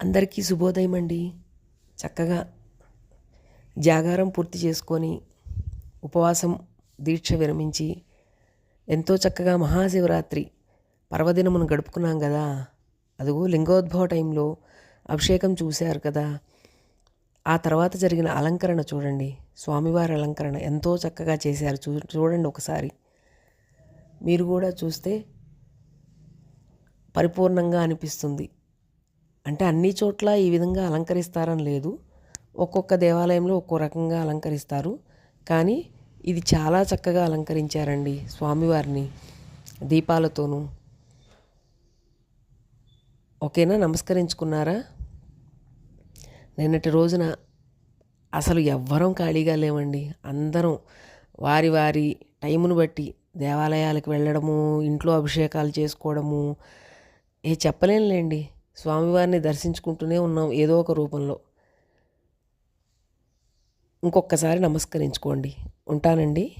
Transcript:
అందరికీ శుభోదయం అండి. చక్కగా జాగారం పూర్తి చేసుకొని ఉపవాసం దీక్ష విరమించి ఎంతో చక్కగా మహాశివరాత్రి పర్వదినమును గడుపుకున్నాం కదా. అదిగో లింగోద్భవ టైంలో అభిషేకం చూశారు కదా. ఆ తర్వాత జరిగిన అలంకరణ చూడండి. స్వామివారి అలంకరణ ఎంతో చక్కగా చేశారు. చూడండి ఒకసారి. మీరు కూడా చూస్తే పరిపూర్ణంగా అనిపిస్తుంది. అంటే అన్ని చోట్ల ఈ విధంగా అలంకరిస్తారని లేదు. ఒక్కొక్క దేవాలయంలో ఒక్కో రకంగా అలంకరిస్తారు. కానీ ఇది చాలా చక్కగా అలంకరించారండి స్వామివారిని దీపాలతోనూ. ఓకేనా, నమస్కరించుకున్నారా? నిన్నటి రోజున అసలు ఎవ్వరం ఖాళీగా లేవండి. అందరం వారి వారి టైమును బట్టి దేవాలయాలకు వెళ్ళడము, ఇంట్లో అభిషేకాలు చేసుకోవడము, చెప్పలేనులేండి. స్వామివారిని దర్శించుకుంటూనే ఉన్నాం ఏదో ఒక రూపంలో. ఇంకొకసారి నమస్కరించుకోండి. ఉంటానండి.